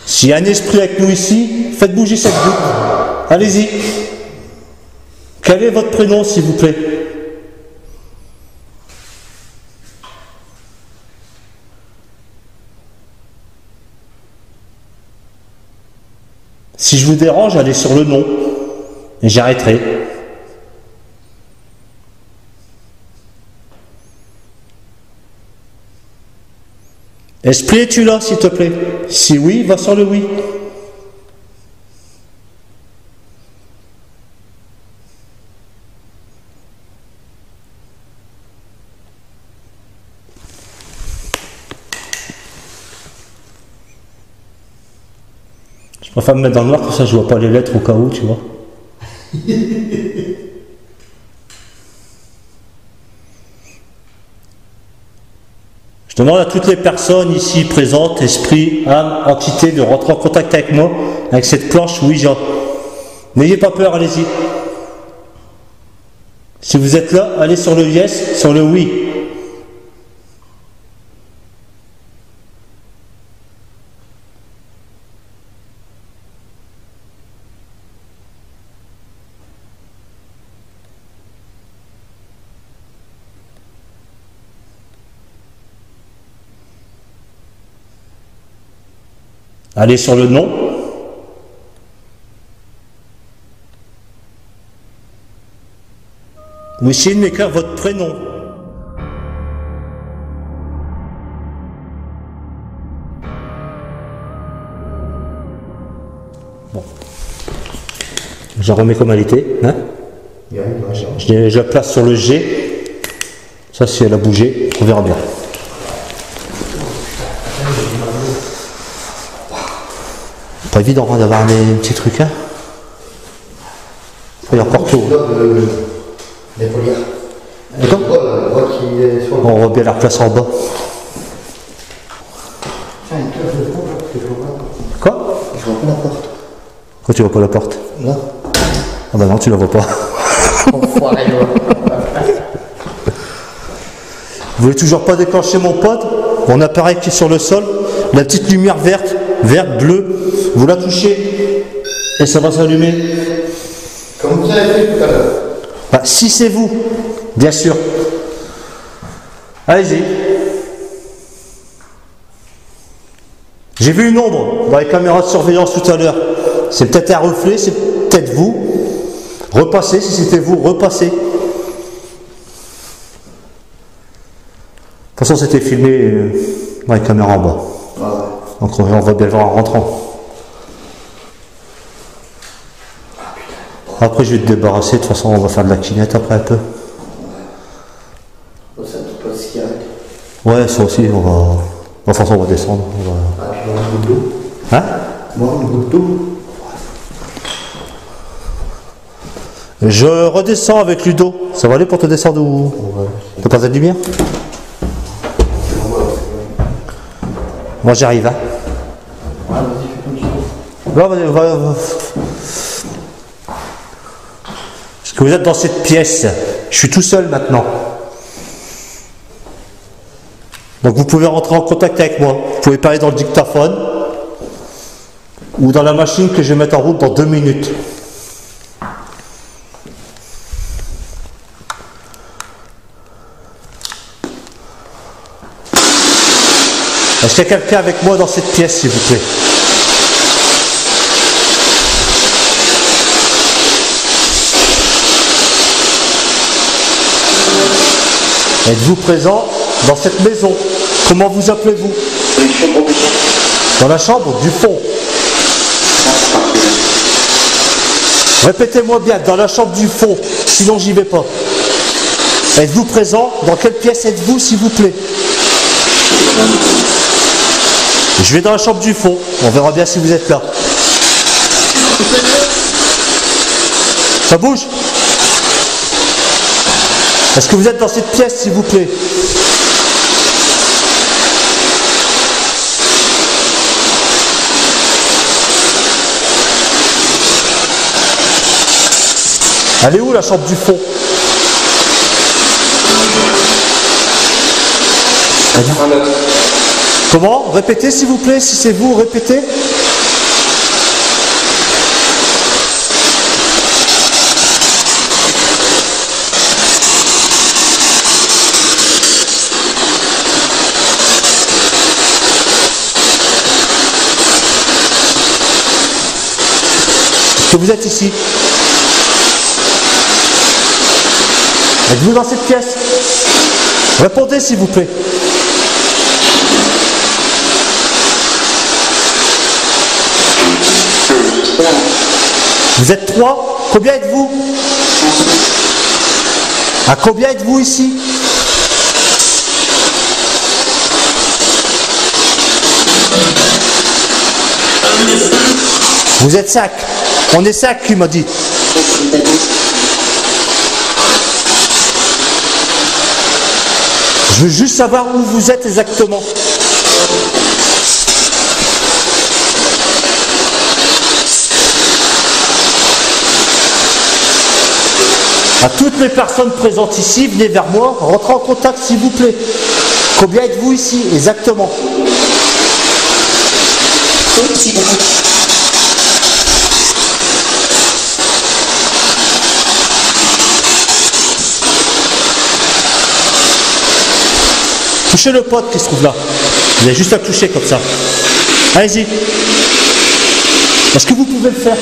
S'il y a un esprit avec nous ici, faites bouger cette boucle. Allez-y. Quel est votre prénom, s'il vous plaît? Si je vous dérange, allez sur le nom et j'arrêterai. Esprit, es-tu là, s'il te plaît? Si oui, va sur le oui. Je préfère me mettre dans le noir, comme ça je vois pas les lettres au cas où, tu vois. Je Je demande à toutes les personnes ici présentes, esprits, âmes, entités, de rentrer en contact avec moi, avec cette planche Ouija. N'ayez pas peur, allez-y. Si vous êtes là, allez sur le yes, sur le oui. Allez sur le nom. Vous essayez de m'écrire votre prénom. Bon. J'en remets comme elle était. Hein? Je la place sur le G. Ça, si elle a bougé, on verra bien. Pas évident hein, d'avoir des petits trucs. Hein. Il y a encore tout. D'accord. On va bien la replacer en bas. Quoi? Je vois pas la porte. Pourquoi tu vois pas la porte? Là. Ah bah non, tu la vois pas. Vous voulez toujours pas déclencher mon pod? Mon appareil qui est sur le sol, la petite lumière verte, bleue, vous la touchez et ça va s'allumer. Comme vous avez fait tout à l'heure. Bah, si c'est vous, bien sûr. Allez-y. J'ai vu une ombre dans les caméras de surveillance tout à l'heure. C'est peut-être un reflet, c'est peut-être vous. Repassez, si c'était vous, repassez. De toute façon, c'était filmé dans les caméras en bas. Ah ouais. Donc on va bien le voir en rentrant. Après je vais te débarrasser, de toute façon on va faire de la kinette après un peu. Ça ne peut pas se cigarette. Ouais, ça aussi, on va. De toute façon on va descendre. On va... Ah, puis on a un bout d'eau. Hein? Moi, un bout d'eau. Je redescends avec Ludo. Ça va aller pour te descendre ou. Ouais. T'as pas de lumière? Moi j'arrive, hein. Ouais, vas-y, fais comme tu veux. Non, va. Parce que vous êtes dans cette pièce. Je suis tout seul maintenant. Donc vous pouvez rentrer en contact avec moi. Vous pouvez parler dans le dictaphone ou dans la machine que je vais mettre en route dans 2 minutes. Est-ce qu'il y a quelqu'un avec moi dans cette pièce, s'il vous plaît? Êtes-vous présent dans cette maison? Comment vous appelez-vous? Dans la chambre du fond. Répétez-moi bien, dans la chambre du fond, sinon j'y vais pas. Êtes-vous présent? Dans quelle pièce êtes-vous, s'il vous plaît? Je vais dans la chambre du fond, on verra bien si vous êtes là. Ça bouge? Est-ce que vous êtes dans cette pièce, s'il vous plaît? Elle est où la chambre du fond? Comment? Répétez s'il vous plaît, si c'est vous, répétez. Est-ce que vous êtes ici? Êtes-vous dans cette pièce? Répondez s'il vous plaît. Vous êtes 3? Combien êtes-vous? À combien êtes-vous ici? Vous êtes 5. On est 5, il m'a dit. Je veux juste savoir où vous êtes exactement. À toutes les personnes présentes ici, venez vers moi, rentrez en contact s'il vous plaît. Combien êtes-vous ici exactement? Route droite. Touchez le pote qui se trouve là. Vous avez juste à toucher comme ça. Allez-y. Est-ce que vous pouvez le faire?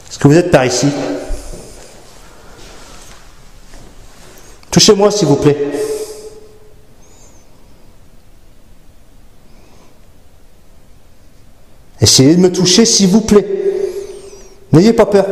Est-ce que vous êtes par ici? Touchez-moi s'il vous plaît. Essayez de me toucher s'il vous plaît. N'ayez pas peur.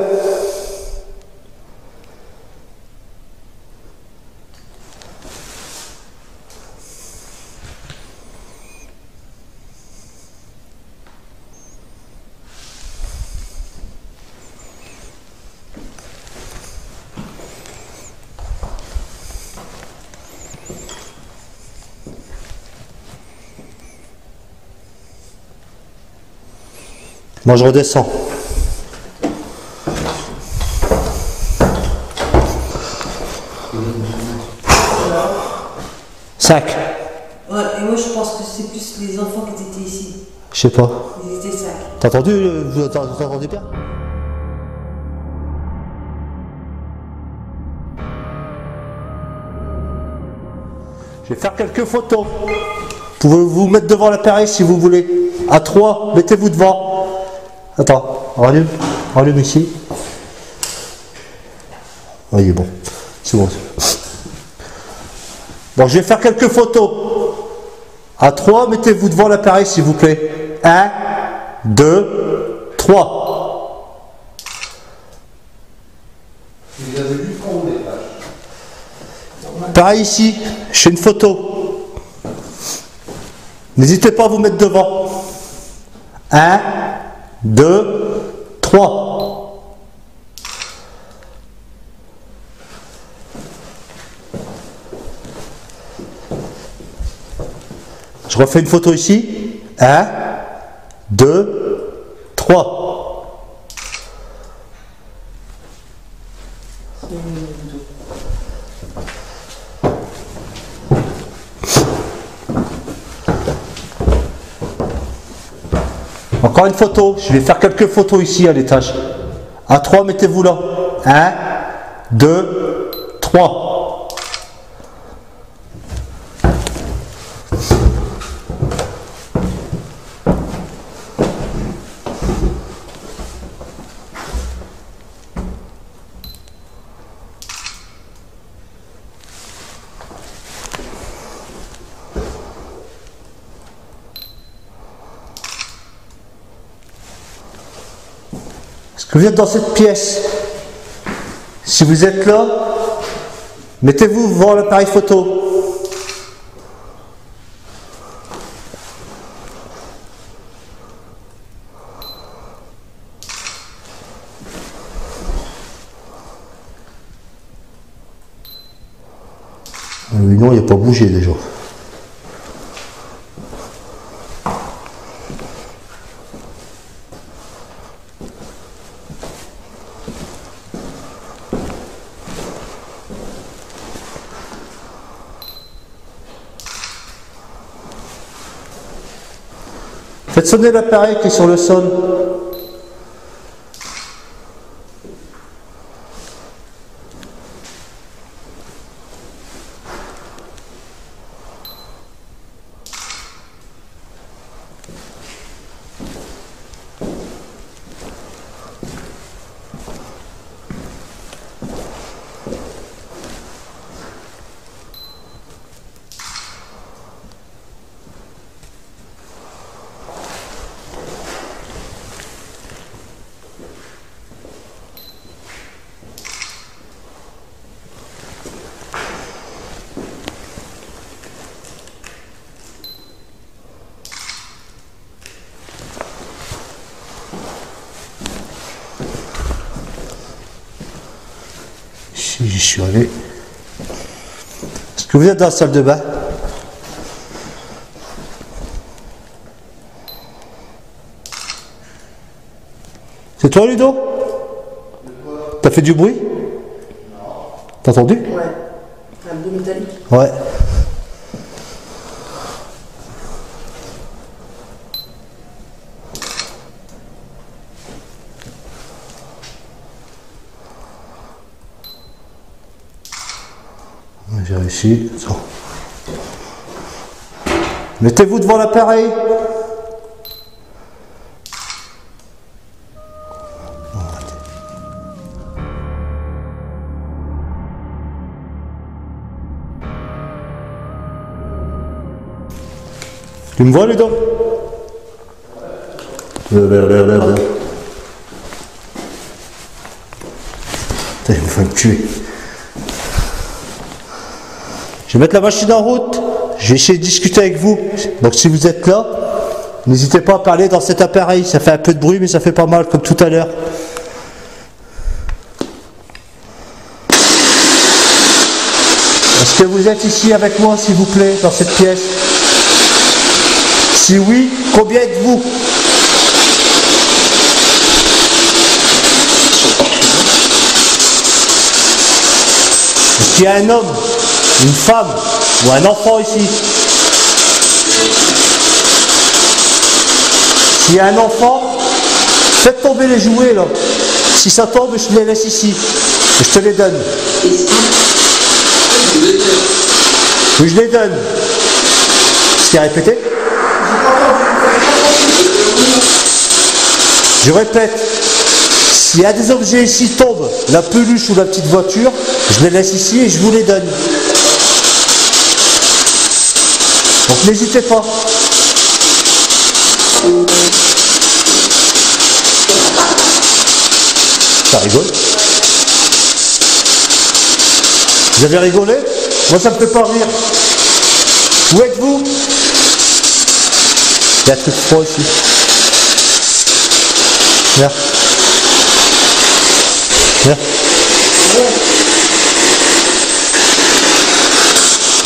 Moi je redescends. Cinq. Ouais, et moi je pense que c'est plus les enfants qui étaient ici. Je sais pas. Ils étaient 5. T'as entendu? Vous entendez bien? Je vais faire quelques photos. Vous pouvez vous mettre devant l'appareil si vous voulez. À 3, mettez-vous devant. Attends, rallume ici. Oui, bon. C'est bon. Bon, je vais faire quelques photos. À 3, mettez-vous devant l'appareil s'il vous plaît. 1, 2, 3. Vous avez vu quand on est là? Pareil ici, je fais une photo. N'hésitez pas à vous mettre devant. 1, 2, 3. Je refais une photo ici. 1, 2, 3. Encore une photo, je vais faire quelques photos ici à l'étage. À 3, mettez-vous là. 1, 2, 3. Est-ce que vous êtes dans cette pièce? Si vous êtes là, mettez-vous devant l'appareil photo. Oui, non, il n'a pas bougé déjà. Faites sonner l'appareil qui est sur le sol. j'y suis arrivé. Est-ce que vous êtes dans la salle de bain? C'est toi, Ludo? T'as fait du bruit? Non. T'as entendu? Ouais. Un bruit métallique. Ouais. J'ai réussi. Mettez-vous devant l'appareil. Tu me vois, Ludo? Putain, il me faut me tuer. Je vais mettre la machine en route. Je vais essayer de discuter avec vous. Donc si vous êtes là, n'hésitez pas à parler dans cet appareil. Ça fait un peu de bruit, mais ça fait pas mal, comme tout à l'heure. Est-ce que vous êtes ici avec moi, s'il vous plaît, dans cette pièce? Si oui, combien êtes-vous? Est-ce qu'il y a un homme, une femme ou un enfant ici? S'il y a un enfant, faites tomber les jouets là. Si ça tombe, je les laisse ici. Et je te les donne. Oui, je les donne. Est-ce qu'il y a répété? Je répète, s'il y a des objets ici tombent, la peluche ou la petite voiture, je les laisse ici et je vous les donne. Donc n'hésitez pas. Ça rigole? Vous avez rigolé? Moi ça me fait pas rire. Où êtes-vous? Il y a un truc froid ici. Viens. Viens.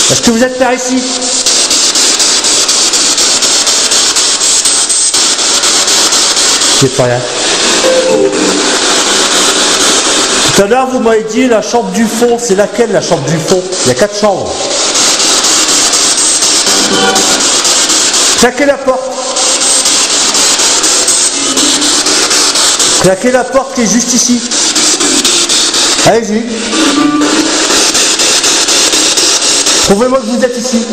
Est-ce que vous êtes par ici? C'est pas rien. Tout à l'heure, vous m'avez dit la chambre du fond. C'est laquelle la chambre du fond? Il y a 4 chambres. Claquez la porte. Claquez la porte qui est juste ici. Allez-y. Prouvez-moi que vous êtes ici.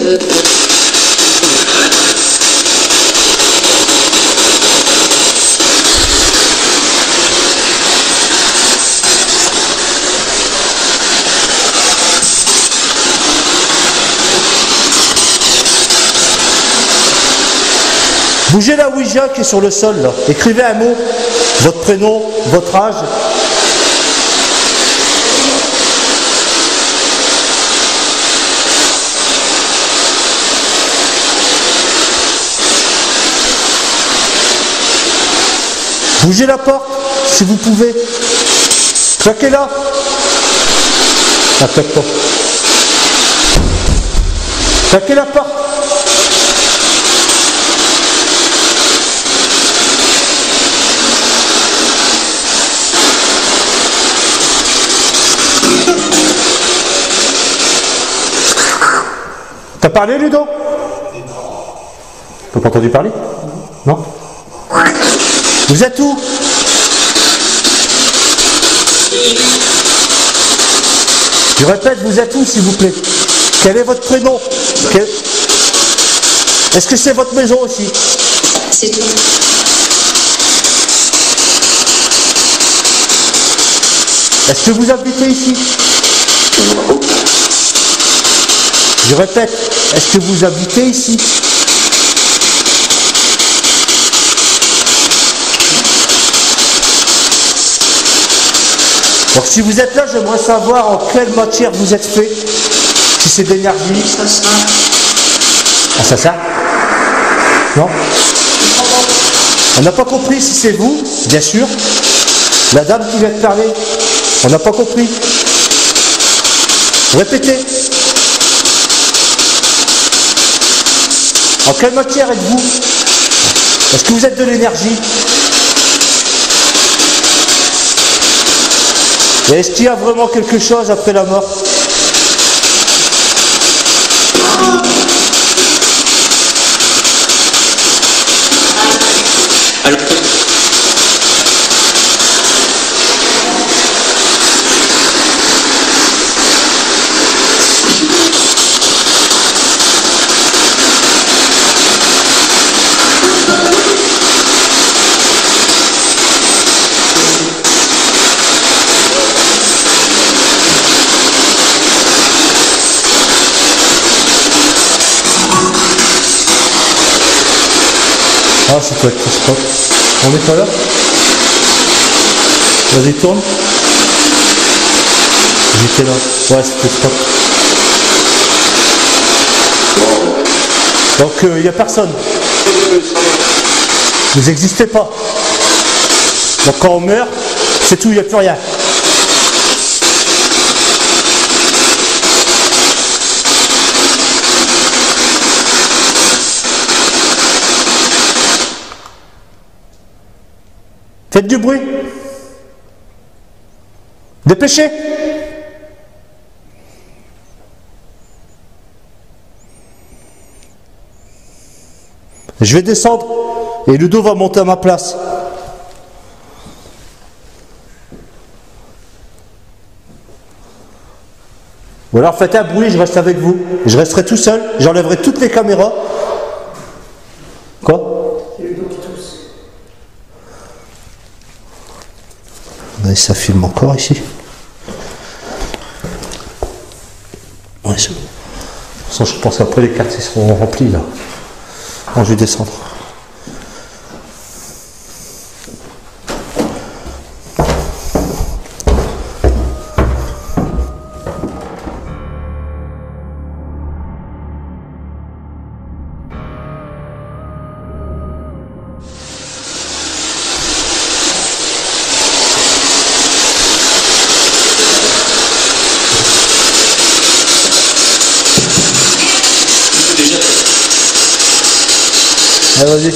Bougez la Ouija qui est sur le sol là. Écrivez un mot, votre prénom, votre âge. Bougez la porte si vous pouvez. Claquez-la. Ah, claque pas. Claquez la porte. T'as parlé, Ludo? T'as pas entendu parler? Non? Vous êtes où? Je répète, vous êtes où, s'il vous plaît? Quel est votre prénom? Est-ce que c'est votre maison aussi? C'est tout. Est-ce que vous habitez ici? Je répète, est-ce que vous habitez ici? Donc si vous êtes là, j'aimerais savoir en quelle matière vous êtes fait. Si c'est d'énergie. Ça sera. Ah, ça sert? Non? On n'a pas compris si c'est vous, bien sûr. La dame qui vient de parler. On n'a pas compris. Répétez. En quelle matière êtes-vous? Est-ce que vous êtes de l'énergie? Et est-ce qu'il y a vraiment quelque chose après la mort? Alors, Ah, c'est toi qui spot. On est pas là? Vas-y, tourne. J'étais là. Ouais, c'était spot. Donc, il n'y a personne. Vous n'existez pas. Donc, quand on meurt, c'est tout, il n'y a plus rien. Faites du bruit. Dépêchez. Je vais descendre et Ludo va monter à ma place. Ou alors faites un bruit, je reste avec vous. Je resterai tout seul, j'enlèverai toutes les caméras. Quoi? Et ça filme encore ici. Ouais, c'est bon. De toute façon, je pense qu'après les quartiers seront remplis là. Bon, je vais descendre. Allez, vas-y.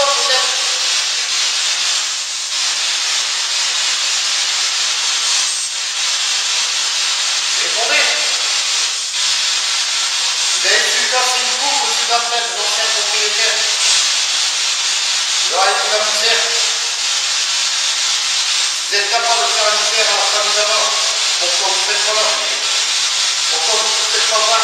fois peut-être. Répondez. Vous avez pu casser une coupe au-dessus d'un fenêtre de l'ancien propriétaire. Vous aurez fait la misère. Vous êtes capable de faire la misère à la famille d'avant. Pourquoi vous ne faites pas là? Pourquoi vous ne faites pas là?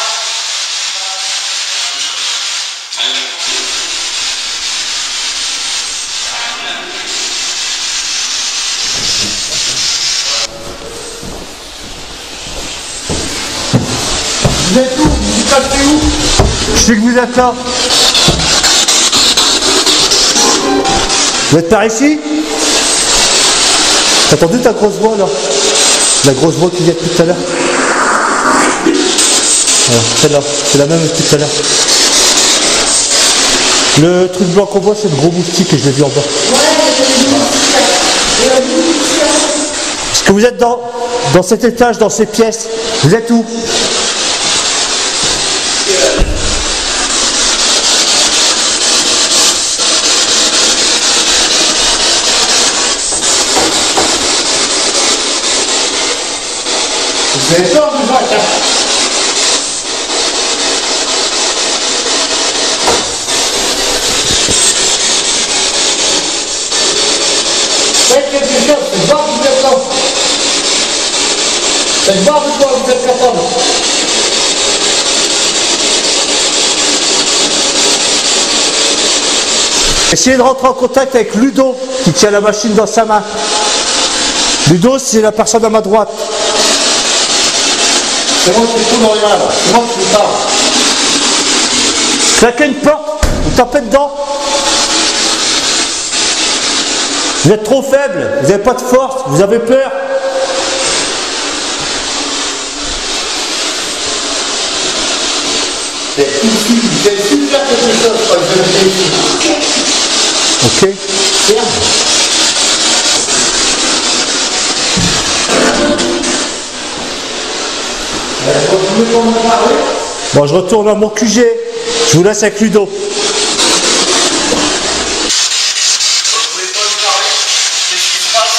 Vous êtes où? Vous vous cachez où? Je sais que vous êtes là. Vous êtes par ici? T'as entendu ta grosse voix là? La grosse voix qui vient depuis tout à l'heure. Voilà, celle-là, c'est la même que tout à l'heure. Le truc blanc qu'on voit, c'est le gros moustique et je l'ai vu en bas. Est-ce que vous êtes dans cet étage, dans ces pièces? Vous êtes où? Vous avez peur de Jacques, hein? Faites quelque chose, faites voir que vous êtes là. Faites voir de quoi vous êtes capable. Essayez de rentrer en contact avec Ludo qui tient la machine dans sa main. Ludo, c'est la personne à ma droite. C'est moi qui tout dans les mains là, c'est moi qui vous parle. Claquez une porte, vous tapez dedans. Vous êtes trop faible, vous n'avez pas de force, vous avez peur. C'est ici, vous avez su faire quelque chose quand vous habitez ici. Ok. Ferme. Vous voulez qu'on me parle? Bon, je retourne à mon QG. Je vous laisse avec Ludo. Vous voulez pas me parler? Qu'est-ce qui se passe?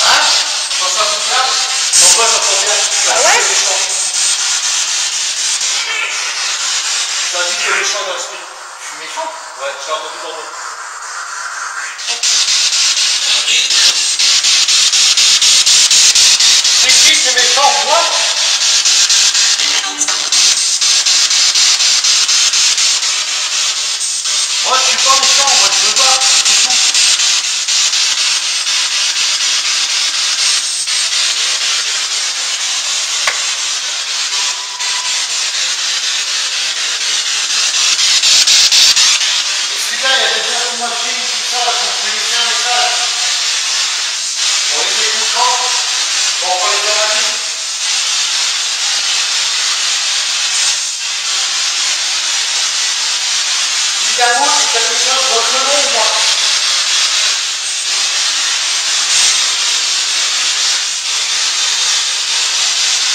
Hein? Quand ça vous parle? Pourquoi ça tombe bien? Ah ouais? T'as dit que méchant dans l'esprit. Je suis méchant? Ouais, j'ai entendu dans l'autre. C'est qui c'est méchant? Moi? Moi je suis pas méchant, moi je veux pas, c'est tout. Celui-là, il y a des gens qui machines, tout ça, vous pouvez laisser un message. On les écoutera, on va les analyser. Si la moue, c'est quelque chose, votre nom, moi.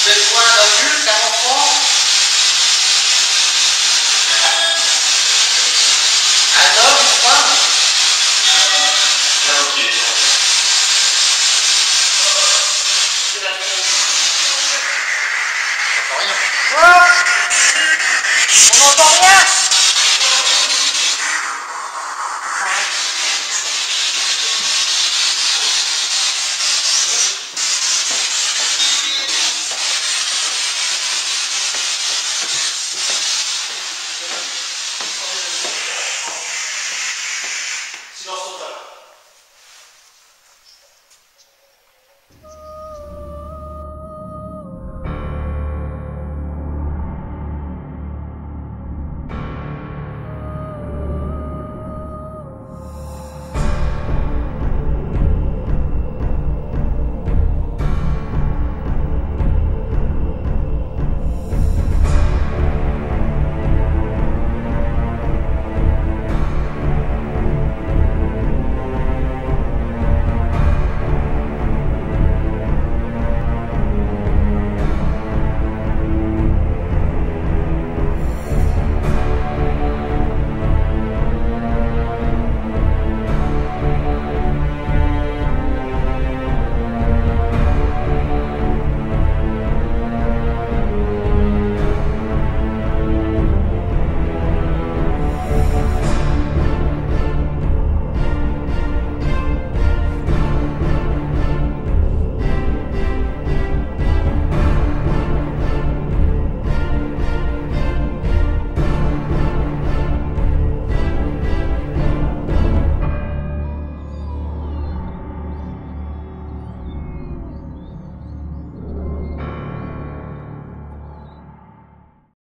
Vous êtes quoi, un adulte, un enfant? Un homme, une femme? Ok. On n'entend rien.